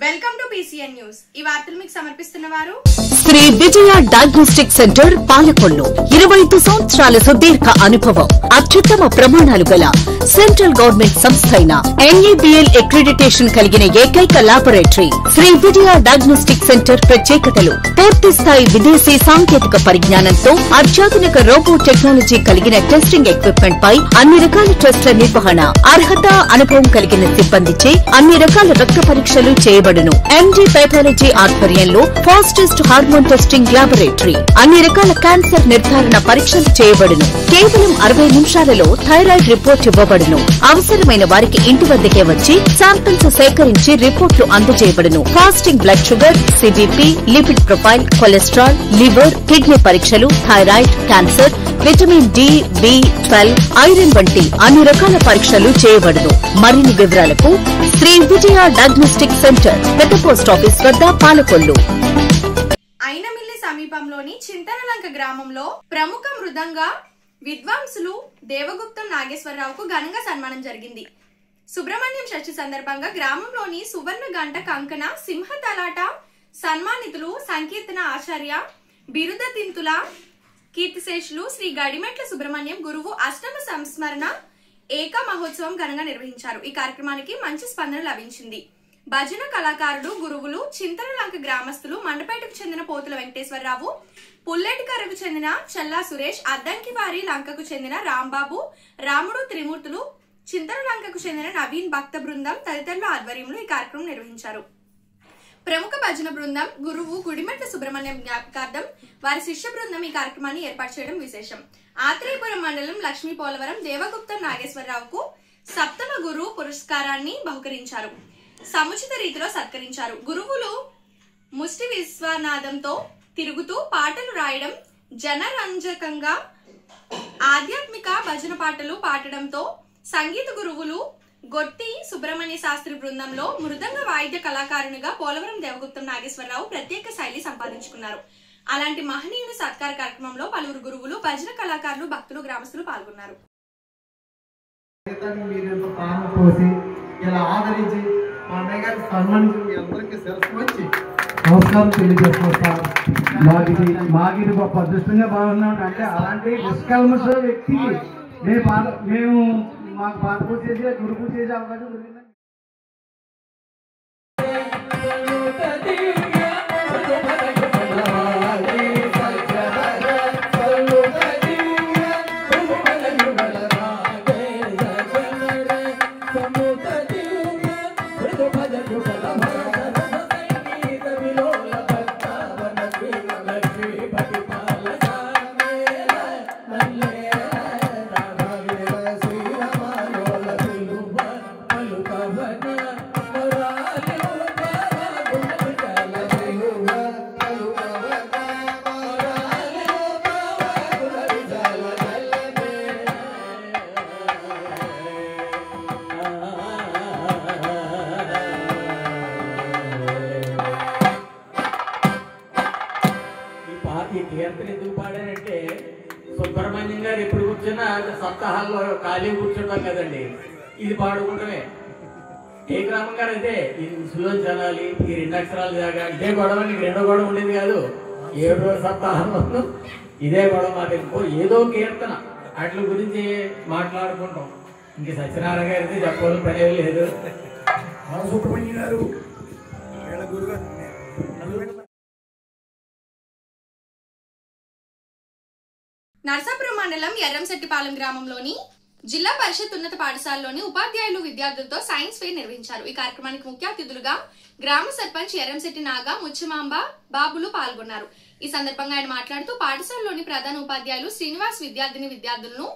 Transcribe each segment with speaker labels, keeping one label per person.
Speaker 1: Welcome to PCN news. ఈ వార్తలు మీకు సమర్పిస్తున్నవారు
Speaker 2: శ్రీ విజయ డయాగ్నోస్టిక్ సెంటర్ పాలకొల్లు. 25 సంవత్సరాల సుదీర్ఘ అనుభవం, అత్యుత్తమ ప్రమాణాలు గల సెంట్రల్ గవర్నమెంట్ సంస్థ అయిన NABL అక్రిడిటేషన్ కలిగిన ఏకైక laboratory. Shri Vijaya diagnostic centre ప్రత్యేకతలు: పూర్తి స్థాయి విదేశీ సాంకేతిక పరిజ్ఞానంతో అత్యాధునిక రోబో టెక్నాలజీ కలిగిన టెస్టింగ్ ఎక్విప్మెంట్ పై అన్ని రకాల టెస్టుల నిర్వహణ, అర్హత, అనుభవం కలిగిన సిబ్బందిచే అన్ని రకాల రక్త పరీక్షలు చేయబడును. MD పైథాలజీ ఆధ్వర్యంలో ఫాస్టెస్ట్ హార్మోన్ టెస్టింగ్ లాబొరేటరీ. అన్ని రకాల క్యాన్సర్ నిర్ధారణ పరీక్షలు చేయబడును. కేవలం 60 నిమిషాలలో థైరాయిడ్ రిపోర్ట్ ఇవ్వబడును. అవసరమైన వారికి ఇంటి వద్దకే వచ్చి శాంపిల్స్ సేకరించి రిపోర్టులు అందజేయబడును. Fasting blood sugar, CBP, lipid profile, cholesterol, liver, kidney పరీక్షలు, thyroid, cancer, vitamin D, B12, iron వంటి అన్ని రకాల పరీక్షలు చేయబడును. మరిన్ని వివరాలకు శ్రీ విజయ డయాగ్నోస్టిక్ సెంటర్, పెద్ద పోస్ట్ ఆఫీస్ వద్ద, పాలకొల్లు.
Speaker 1: ఐనమిల్లి సమీపంలోని చింతనలంక గ్రామంలో ప్రముఖ మృదంగ విద్వాంసులు దేవగుప్తం నాగేశ్వరరావుకు ఘనంగా సన్మానం జరిగింది. సుబ్రహ్మణ్యం షష్ఠి సందర్భంగా గ్రామంలోని సువర్ణ గంట కంకణ సింహతలాట సన్మానితులు సంకీర్తన ఆచార్య బిరుద తింతుల కీర్తిశేషులు శ్రీ గడిమెట్ల సుబ్రహ్మణ్యం గురువు అష్టమ సంస్మరణ ఏక మహోత్సవం ఘనంగా నిర్వహించారు. ఈ కార్యక్రమానికి మంచి స్పందన లభించింది. భజన కళాకారుడు గురువులు చింతనలంక గ్రామస్తులు మండపేటకు చెందిన పోతుల వెంకటేశ్వరరావు, పుల్లేటికరకు చెందిన చల్లా సురేష్, అద్దంకివారి లంకకు చెందిన రాంబాబు, రాముడు త్రిమూర్తులు, చింతనలంకకు చెందిన నవీన్ భక్త బృందం తదితరుల ఆధ్వర్యంలో ఈ కార్యక్రమం నిర్వహించారు. ప్రముఖ భజన బృందం గురువు గుడిమెట్ల సుబ్రహ్మణ్యం జ్ఞాపకార్థం వారి శిష్య బృందం ఈ కార్యక్రమాన్ని ఏర్పాటు చేయడం విశేషం. ఆత్రేయపురం మండలం లక్ష్మీ పోలవరం దేవగుప్తం నాగేశ్వరరావుకు సప్తమ గురు పురస్కారాన్ని బహుకరించారు. సముచిత రీతిలో సత్కరించారు. గురువులు ముష్టి విశ్వనాథంతో తిరుగుతూ పాటలు రాయడం, జనరంజకంగా ఆధ్యాత్మిక భజన పాటలు పాడడంతో సంగీత గురువులు గొట్టి సుబ్రహ్మణ్య శాస్త్రి బృందంలో మృదంగ వాయిద్య కళాకారునిగా పోలవరం దేవగుప్తం నాగేశ్వరరావు ప్రత్యేక శైలి సంపాదించుకున్నారు. అలాంటి మహనీయుని సత్కార కార్యక్రమంలో పలువురు గురువులు, భజన కళాకారులు, భక్తులు, గ్రామస్తులు పాల్గొన్నారు.
Speaker 3: నమస్కారం తెలియజేసుకొస్తాను. మాకు గొప్ప అదృష్టంగా బాగున్నాం. అంటే అలాంటి నిష్కల్మష వ్యక్తికి మేము మాకు పాత పూజ చేసే గురు పూజ చేసే అవకాశం దొరికింది.
Speaker 4: ఈ కీర్తన ఎందుకు పాడారంటే సుబ్రహ్మణ్యం గారు ఎప్పుడు కూర్చున్నా సప్తాహాల్లో ఖాళీ కూర్చుంటాం కదండి, ఇది పాడుకుంటమే. ఏ గ్రామం గారు అయితే ఇది సులోచనాలి, ఈ 2 అక్షరాలు దాకా ఇదే గొడవ, నీకు రెండో గొడవ ఉండేది కాదు. 7 రోజుల సప్తాహంలో ఇదే గొడవ. మాకు ఏదో కీర్తన అట్ల గురించి మాట్లాడుకుంటాం. ఇంక సత్యనారాయణ గారు అయితే చెప్పాలని పనే లేదు. సుబ్రహ్మణ్యం గారు
Speaker 1: నర్సాపురం మండలం ఎర్రంశెట్టిపాలెం గ్రామంలోని జిల్లా పరిషత్ ఉన్నత పాఠశాలలోని ఉపాధ్యాయులు, విద్యార్థులతో సైన్స్ ఫెయిర్ నిర్వహించారు. ఈ కార్యక్రమానికి ముఖ్య అతిథులుగా గ్రామ సర్పంచ్ ఎర్రంశెట్టి నాగా, ముచ్చమాంబ బాబులు పాల్గొన్నారు. ఈ సందర్భంగా ఆయన మాట్లాడుతూ పాఠశాలలోని ప్రధాన ఉపాధ్యాయులు శ్రీనివాస్ విద్యార్థులను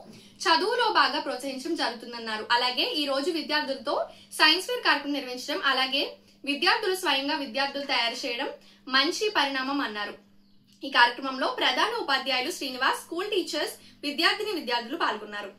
Speaker 1: చదువులో బాగా ప్రోత్సహించడం జరుగుతుందన్నారు. అలాగే ఈ రోజు విద్యార్థులతో సైన్స్ ఫెయిర్ కార్యక్రమం నిర్వహించడం, అలాగే విద్యార్థులు స్వయంగా విద్యార్థులు తయారు చేయడం మంచి పరిణామం అన్నారు. ఈ కార్యక్రమంలో ప్రధాన ఉపాధ్యాయులు శ్రీనివాస్, స్కూల్ టీచర్స్, విద్యార్థులు పాల్గొన్నారు.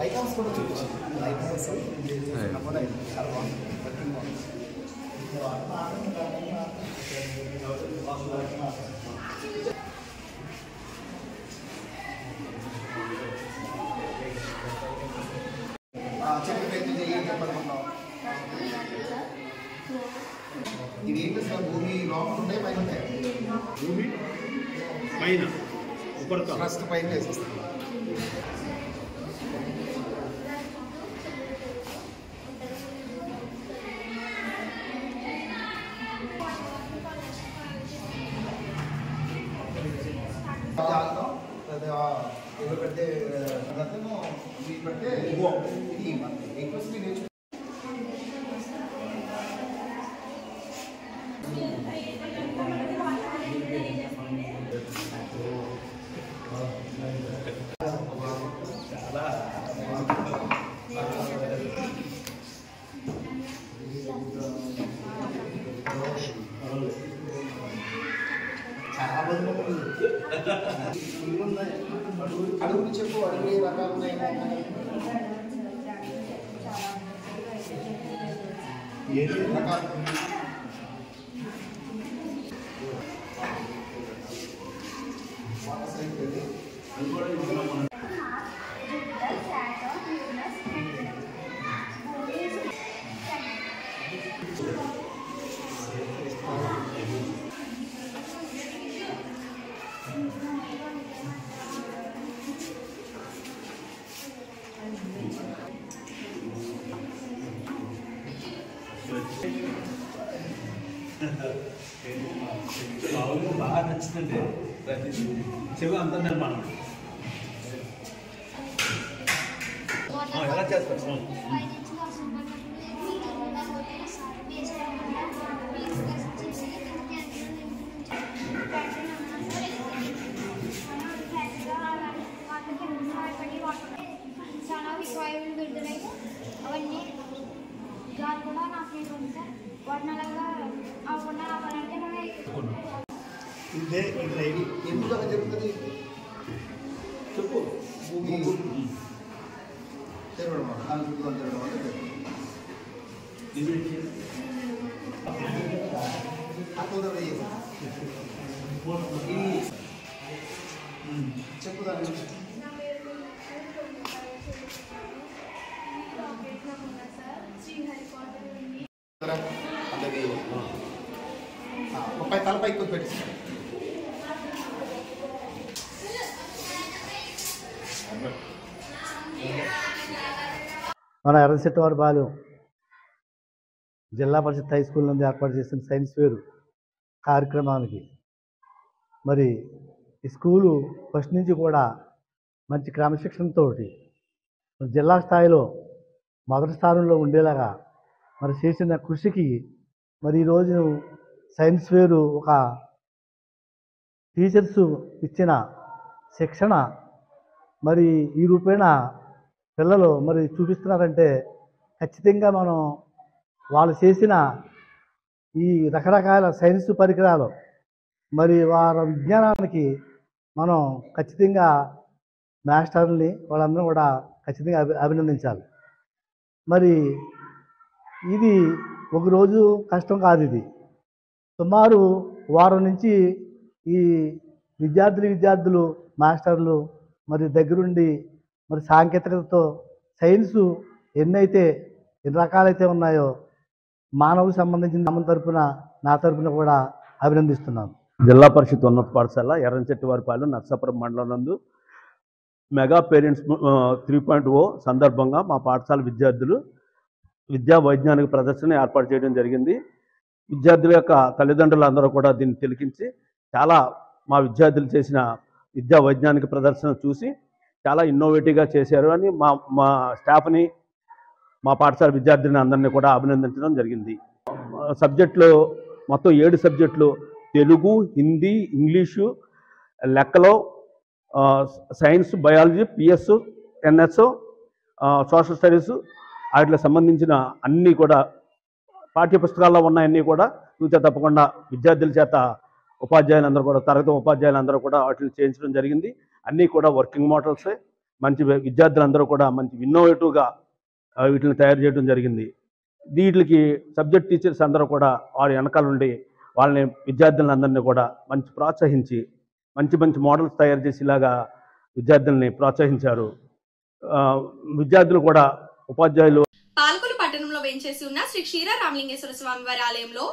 Speaker 5: ఐటమ్స్ కూడా చూపించారు. ఐటమ్స్ ఇవేంటి సార్ భూమి లోపల ఉంటాయి పైన ఉంటాయి భూమి పైన ఫస్ట్ పైన వేసేస్తాం ఎవరు పెడితే మీరు పెడితే ఇది ఎక్కువ నేర్చుకుంటాం. అడుగులు చెప్పు అడుగు ఏ రకాలు ఉన్నాయి రకాలు
Speaker 6: బాగా నచ్చిందంటే ప్రతి చెవి అంతా నిర్మాణం ఎలా చేస్తారు
Speaker 7: చాలా విషయాలు విడుదలై అవన్నీ గాలి కూడా నాకు వాటిని అలాగా అవ్వకుండా అవ్వాలంటే
Speaker 5: ఇదే ఎందుకు అలా జరుగుతుంది చెప్పు భూమి తెరవడం వల్ల దాని చుట్టూ తెరవడం వల్ల చెప్పు దాని అలాగే తలపై ఎక్కువ పెట్టిస్తాను
Speaker 3: మన ఎర్రశెట్టివారిపాలెం జిల్లా పరిషత్ హై స్కూల్ నుండి ఏర్పాటు చేసిన సైన్స్ ఫేర్ కార్యక్రమానికి మరి ఈ స్కూలు ఫస్ట్ నుంచి కూడా మంచి క్రమశిక్షణతో జిల్లా స్థాయిలో మొదటి స్థానంలో ఉండేలాగా మరి చేసిన కృషికి మరి ఈరోజు సైన్స్ ఫేరు ఒక టీచర్స్ ఇచ్చిన శిక్షణ మరి ఈ రూపేణ పిల్లలు మరి చూపిస్తున్నారంటే ఖచ్చితంగా మనం వాళ్ళు చేసిన ఈ రకరకాల సైన్స్ పరికరాలు మరి వారి విజ్ఞానానికి మనం ఖచ్చితంగా మాస్టర్ని వాళ్ళందరూ కూడా ఖచ్చితంగా అభినందించాలి. మరి ఇది ఒకరోజు కష్టం కాదు, ఇది సుమారు వారం నుంచి ఈ విద్యార్థులు మాస్టర్లు మరి దగ్గరుండి మరి సాంకేతికతతో సైన్సు ఎన్ని రకాలైతే ఉన్నాయో మానవుకు సంబంధించిన మన తరపున నా తరపున కూడా అభినందిస్తున్నాను.
Speaker 6: జిల్లా పరిషత్ ఉన్నత పాఠశాల ఎర్రంచెట్టివారిపాలెం నర్సాపురం మండలం నందు మెగా పేరెంట్స్ 3.0 సందర్భంగా మా పాఠశాల విద్యార్థులు విద్యా వైజ్ఞానిక ప్రదర్శన ఏర్పాటు చేయడం జరిగింది. విద్యార్థుల యొక్క తల్లిదండ్రులు అందరూ కూడా దీన్ని తిలకించి చాలా మా విద్యార్థులు చేసిన విద్యా వైజ్ఞానిక ప్రదర్శన చూసి చాలా ఇన్నోవేటివ్గా చేశారు అని మా స్టాఫ్ని మా పాఠశాల విద్యార్థులని అందరినీ కూడా అభినందించడం జరిగింది. సబ్జెక్టులు మొత్తం 7 సబ్జెక్టులు తెలుగు, హిందీ, ఇంగ్లీషు, లెక్కలో science, biology, PS, NS, social studies వాటికి సంబంధించిన అన్నీ కూడా పాఠ్యపుస్తకాల్లో ఉన్నాయన్నీ కూడా చూసే తప్పకుండా విద్యార్థుల చేత ఉపాధ్యాయులందరూ కూడా తరగతి ఉపాధ్యాయులందరూ కూడా వాటిని చేయించడం జరిగింది. అన్నీ కూడా వర్కింగ్ మోడల్సే. మంచి విద్యార్థులందరూ కూడా మంచి ఇన్నోవేటివ్గా వీటిని తయారు చేయడం జరిగింది. వీటికి సబ్జెక్ట్ టీచర్స్ అందరూ కూడా వారి వెనకాల ఉండి వాళ్ళని విద్యార్థులందరినీ కూడా మంచి ప్రోత్సహించి మంచి మంచి మోడల్స్ తయారు చేసేలాగా విద్యార్థుల్ని ప్రోత్సహించారు. విద్యార్థులు కూడా ఉపాధ్యాయులు.
Speaker 1: పాలకొల్లు పట్టణంలో వేంచేసి ఉన్న శ్రీ క్షీర రామలింగేశ్వర స్వామివారి ఆలయంలో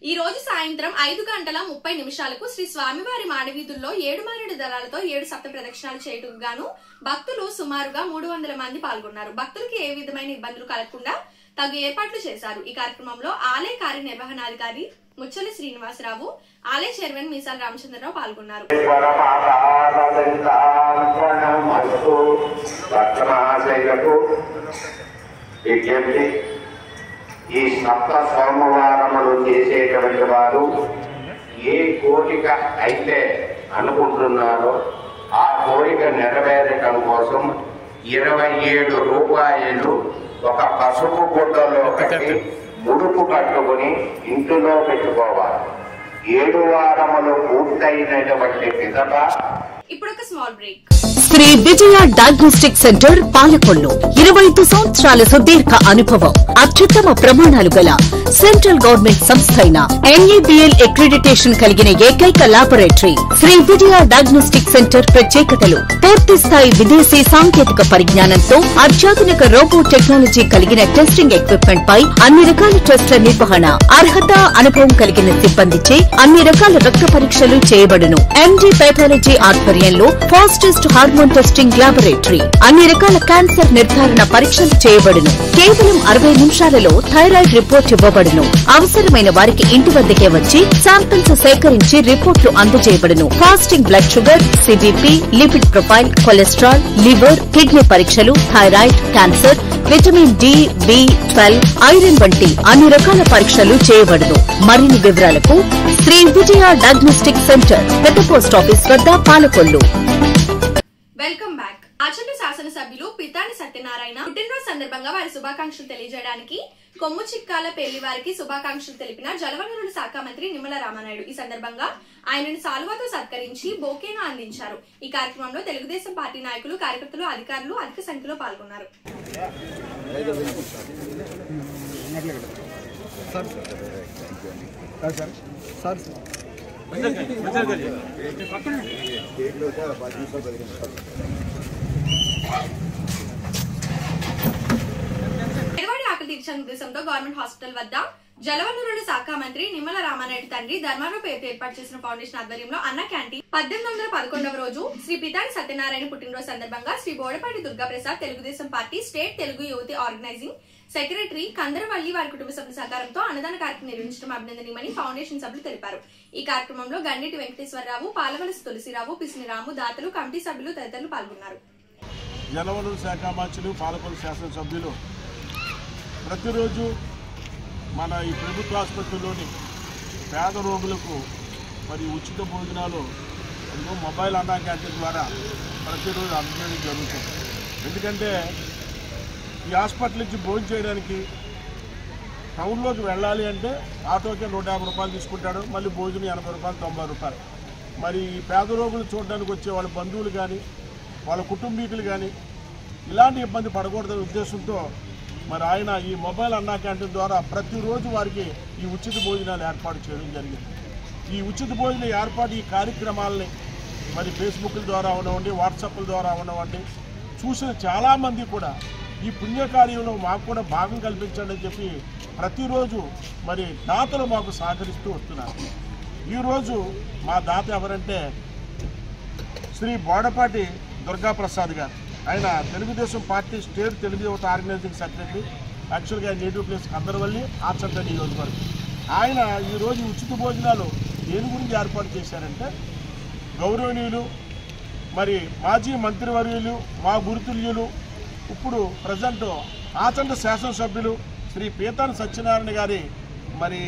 Speaker 1: ఈ రోజు సాయంత్రం 5:30 శ్రీ స్వామివారి మాడవీధుల్లో 7 మారేడు దళాలతో 7 సప్త ప్రదక్షిణాలు చేయటకు గాను భక్తులు సుమారుగా 300 మంది పాల్గొన్నారు. భక్తులకి ఏ విధమైన ఇబ్బందులు కలగకుండా తగు ఏర్పాట్లు చేశారు. ఈ కార్యక్రమంలో ఆలయ కార్యనిర్వహణాధికారి ముచ్చలి శ్రీనివాసరావు, ఆలయ చైర్మన్ మీసాల రామచంద్రరావు పాల్గొన్నారు.
Speaker 8: ఈ సప్త సోమవారములు చేసేటువంటి వారు ఏ కోరిక అయితే అనుకుంటున్నారో ఆ కోరిక నెరవేరటం కోసం 27 రూపాయలు ఒక పసుపు గుడ్డలో కట్టి ముడుపు కట్టుకుని ఇంటిలో పెట్టుకోవాలి. 7 వారములు పూర్తయినటువంటి పిదప
Speaker 1: ఇప్పుడు ఒక small break.
Speaker 2: Shri Vijaya diagnostic centre Palakollu 25 సంవత్సరాల సుదీర్ఘ అనుభవం, అత్యుత్తమ ప్రమాణాలు గల సెంట్రల్ గవర్నమెంట్ సంస్థ అయిన NABL అక్రిడిటేషన్ కలిగిన ఏకైక laboratory Shri Vijaya diagnostic centre. ప్రత్యేకతలు: పూర్తి స్థాయి విదేశీ సాంకేతిక పరిజ్ఞానంతో అత్యాధునిక రోబో టెక్నాలజీ కలిగిన టెస్టింగ్ ఎక్విప్మెంట్ పై అన్ని రకాల టెస్టుల నిర్వహణ, అర్హత, అనుభవం కలిగిన సిబ్బందిచే అన్ని రకాల రక్త పరీక్షలు చేయబడును. MD పైథాలజీ ఆధ్వర్యంలో ఫాస్టెస్ట్ హార్మోన్ టెస్టింగ్ లాబొరేటరీ, అన్ని రకాల క్యాన్సర్ నిర్ధారణ పరీక్షలు చేయబడును. కేవలం 60 నిమిషాలలో థైరాయిడ్ రిపోర్ట్ ఇవ్వబడును. అవసరమైన వారికి ఇంటి వద్దకే వచ్చి శాంపిల్స్ సేకరించి రిపోర్టులు అందజేయబడును. Fasting blood sugar, CBP, lipid profile, cholesterol, liver, kidney పరీక్షలు, thyroid, cancer, vitamin D, B12, iron వంటి అన్ని రకాల పరీక్షలు చేయబడును. మరిన్ని వివరాలకు శ్రీ విజయ డయాగ్నోస్టిక్ సెంటర్, పెద్ద పోస్ట్ ఆఫీస్ వద్ద, పాలకొల్లు.
Speaker 1: Welcome back. ఆచంట శాసనసభ్యులు పితాని సత్యనారాయణ పుట్టినరోజు సందర్భంగా వారి శుభాకాంక్షలు తెలియజేయడానికి కొమ్ము చిక్కాల పెళ్లి వారికి శుభాకాంక్షలు తెలిపిన జలవనరుల శాఖ మంత్రి నిమ్మల రామానాయుడు. ఈ సందర్భంగా ఆయనను సాల్వాతో సత్కరించి బోకేను అందించారు. ఈ కార్యక్రమంలో తెలుగుదేశం పార్టీ నాయకులు, కార్యకర్తలు, అధికారులు అధిక సంఖ్యలో పాల్గొన్నారు. పేదవాడి ఆకలి తీర్చే ఉద్దేశంతో గవర్నమెంట్ హాస్పిటల్ వద్ద జలవనరుల శాఖ మంత్రి నిమ్మల రామానాయుడు తండ్రి ధర్మారావు పేరుతో ఏర్పాటు చేసిన ఫౌండేషన్ ఆధ్వర్యంలో అన్న క్యాంటీన్ 1811వ రోజు శ్రీ పితాని సత్యనారాయణ పుట్టినరోజు సందర్భంగా శ్రీ బోడపాటి దుర్గాప్రసాద్ తెలుగుదేశం పార్టీ స్టేట్ తెలుగు యువతి ఆర్గనైజింగ్ సెక్రటరీ కందరవల్లి వారి కుటుంబ సభ్యుల సహకారంతో అన్నదాన కార్యక్రమం నిర్వహించడం అభినందనీయమని ఫౌండేషన్ సభ్యులు తెలిపారు. ఈ కార్యక్రమంలో గండేటి వెంకటేశ్వరరావు, పాలవలసి తులసిరావు, పిసిని రాము, దాతలు, కమిటీ సభ్యులు తదితరులు పాల్గొన్నారు.
Speaker 9: జలవనరుల శాఖ మంత్రులు, పాలకొల్లు శాసనసభ్యులు ప్రతిరోజు మన ఈ ప్రభుత్వ ఆసుపత్రిలోని పేద రోగులకు మరి ఉచిత భోజనాలు మొబైల్ అన్నా క్యాంటీన్ ద్వారా ప్రతిరోజు అందజేయడం జరుగుతుంది. ఎందుకంటే ఈ హాస్పిటల్ నుంచి భోజనం చేయడానికి టౌన్లోకి వెళ్ళాలి అంటే ఆటోకే 150 రూపాయలు తీసుకుంటాడు, మళ్ళీ భోజనం 80 రూపాయలు, 90 రూపాయలు. మరి ఈ పేద రోగులు చూడడానికి వచ్చే వాళ్ళ బంధువులు కానీ వాళ్ళ కుటుంబీకులు కానీ ఇలాంటి ఇబ్బంది పడకూడదనే ఉద్దేశంతో మరి ఆయన ఈ మొబైల్ అన్నా క్యాంటీన్ ద్వారా ప్రతిరోజు వారికి ఈ ఉచిత భోజనాలు ఏర్పాటు చేయడం జరిగింది. ఈ ఉచిత భోజన ఏర్పాటు ఈ కార్యక్రమాలని మరి ఫేస్బుక్ల ద్వారా అవనివ్వండి, వాట్సాప్ల ద్వారా అవనివ్వండి చూసిన చాలామంది కూడా ఈ పుణ్యకార్యంలో మాకు కూడా భాగం కల్పించండి అని చెప్పి ప్రతిరోజు మరి దాతలు మాకు సహకరిస్తూ వస్తున్నారు. ఈరోజు మా దాత ఎవరంటే శ్రీ బోడపాటి దుర్గాప్రసాద్ గారు. ఆయన తెలుగుదేశం పార్టీ స్టేట్ తెలుగు యువత ఆర్గనైజింగ్ సెక్రటరీ. యాక్చువల్గా ఆయన నేటివ్ ప్లేస్ కందరవల్లి, ఆచంట నియోజకవర్గం. ఆయన ఈరోజు ఉచిత భోజనాలు దేని గురించి ఏర్పాటు చేశారంటే గౌరవనీయులు మరి మాజీ మంత్రివర్యులు, మా గురుతుల్యులు, ఇప్పుడు ప్రజెంట్ ఆచంట శాసనసభ్యులు శ్రీ పీతాని సత్యనారాయణ గారి మరి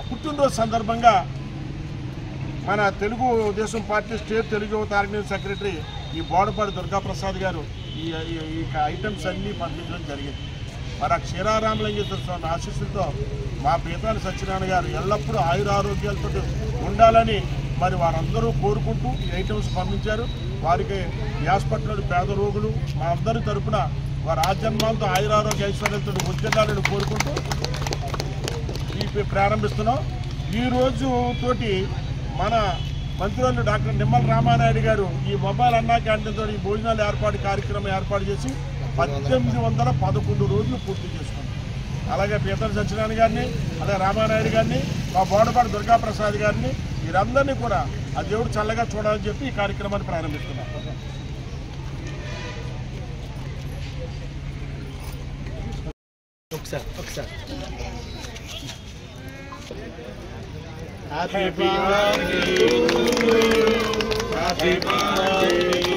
Speaker 9: పుట్టినరోజు సందర్భంగా మన తెలుగుదేశం పార్టీ స్టేట్ తెలుగు యువత ఆర్గనైజింగ్ సెక్రటరీ ఈ బోడపాటి దుర్గాప్రసాద్ గారు ఈ ఐటమ్స్ అన్నీ పంపించడం జరిగింది. మరి ఆ క్షీరారామలింగేశ్వర స్వామి ఆశీస్సులతో మా పీతాని సత్యనారాయణ గారు ఎల్లప్పుడూ ఆయురారోగ్యాలతో ఉండాలని మరి వారందరూ కోరుకుంటూ ఈ ఐటమ్స్ పంపించారు. వారికి ఈ హాస్పిటల్లోని పేద రోగులు మా అందరి తరఫున వారి ఆజన్మాలతో ఆయురారోగ్య ఐశ్వర్యాలతో వర్ధిల్లాలని కోరుకుంటూ ప్రారంభిస్తున్నాం. ఈ రోజు తోటి మన మంత్రులు డాక్టర్ నిమ్మల రామానాయుడు గారు ఈ మొబైల్ అన్నా క్యాంటీన్తో ఈ భోజనాలు కార్యక్రమం ఏర్పాటు చేసి 1811 రోజులు పూర్తి చేసుకున్నాం. అలాగే పీతల సత్యనారాయణ గారిని, అలాగే రామానాయుడు గారిని, మా బోడపాటి దుర్గాప్రసాద్ గారిని, వీరందరినీ కూడా ఆ దేవుడు చల్లగా చూడాలని చెప్పి ఈ కార్యక్రమాన్ని ప్రారంభిస్తున్నాం.
Speaker 5: Happy birthday to you. Happy birthday to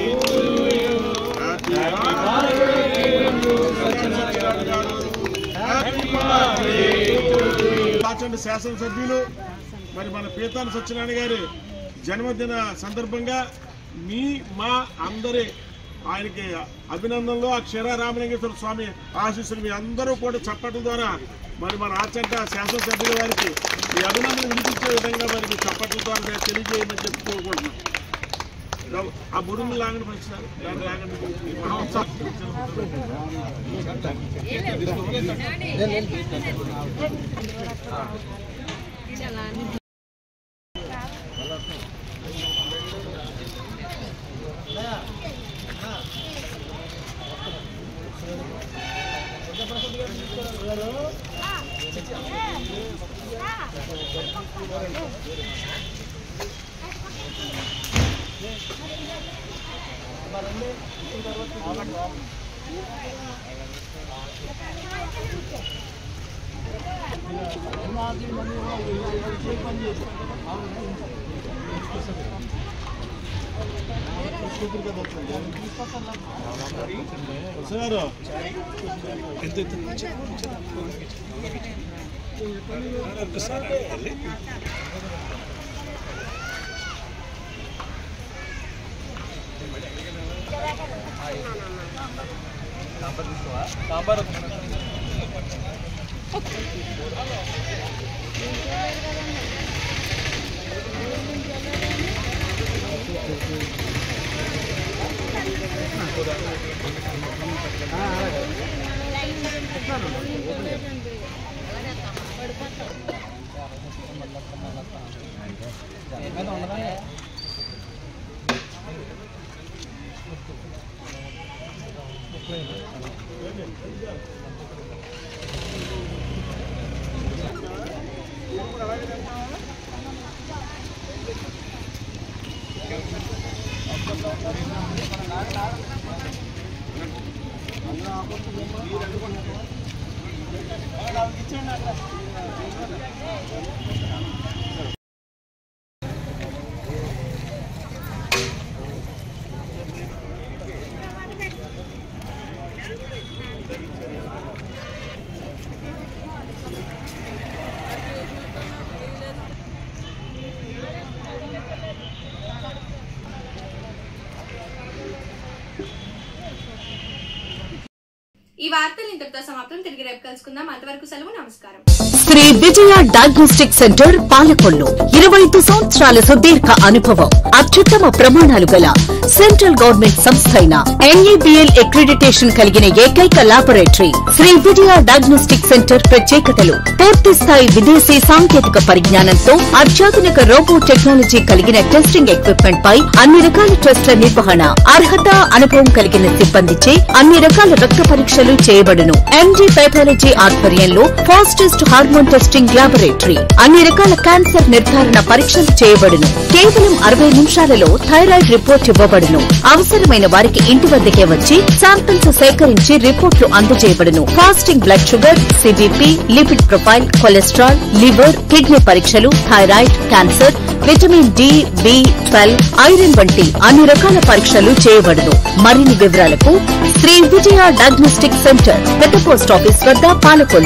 Speaker 5: you. Happy birthday to Satyanarayana garu. Happy birthday to you.
Speaker 9: రాచండి శాసనసభ్యులు మరి మన పీతాల సత్యనారాయణ గారి జన్మదిన సందర్భంగా మా అందరి ఆయనకి అభినందనలు. ఆ క్షీరారామలింగేశ్వర స్వామి ఆశీస్సులు మీ అందరూ కూడా చప్పట్ల ద్వారా మరి మన ఆచంట శాసనసభ్యుల వారికి ఈ అభినందనలు వినిపించే విధంగా మరి మీ చప్పట్ల ద్వారా తెలియజేయమని చెప్పి కోరుకుంటున్నాం. ఆ బుడుము లాగండి పరిచినారు దాన్ని లాగండి.
Speaker 1: ఈ వార్తలు ఇంతటితో సమాప్తం. తిరిగి రేపు కలుసుకుందాం. అంతవరకు సెలవు. నమస్కారం.
Speaker 2: శ్రీ విజయ డయాగ్నోస్టిక్ సెంటర్ పాలకొల్లు 25 సంవత్సరాల సుదీర్ఘ అనుభవం, అత్యుత్తమ ప్రమాణాలు గల సెంట్రల్ గవర్నమెంట్ సంస్థ అయిన NABL అక్రిడిటేషన్ కలిగిన ఏకైక laboratory Shri Vijaya diagnostic centre. ప్రత్యేకతలు: పూర్తి స్థాయి విదేశీ సాంకేతిక పరిజ్ఞానంతో అత్యాధునిక రోబో టెక్నాలజీ కలిగిన టెస్టింగ్ ఎక్విప్మెంట్ పై అన్ని రకాల టెస్టుల నిర్వహణ, అర్హత, అనుభవం కలిగిన సిబ్బందిచే అన్ని రకాల రక్త పరీక్షలు చేయబడును. MD పైథాలజీ ఆధ్వర్యంలో ఫాస్టెస్ట్ హార్మోన్ టెస్టింగ్ లాబొరేటరీ, అన్ని రకాల క్యాన్సర్ నిర్ధారణ పరీక్షలు చేయబడును. కేవలం 60 నిమిషాలలో థైరాయిడ్ రిపోర్ట్ ఇవ్వబడును. అవసరమైన వారికి ఇంటి వద్దకే వచ్చి శాంపిల్స్ సేకరించి రిపోర్ట్లు అందజేయబడును. Fasting blood sugar, CBP, lipid profile, cholesterol, liver, kidney పరీక్షలు, thyroid, cancer, vitamin D, B12, iron వంటి అన్ని రకాల పరీక్షలు చేయబడును. మరిన్ని వివరాలకు శ్రీ విజయ డయాగ్నోస్టిక్ సెంటర్, పెద్ద పోస్ట్ ఆఫీస్ వద్ద, పాలకొల్లు.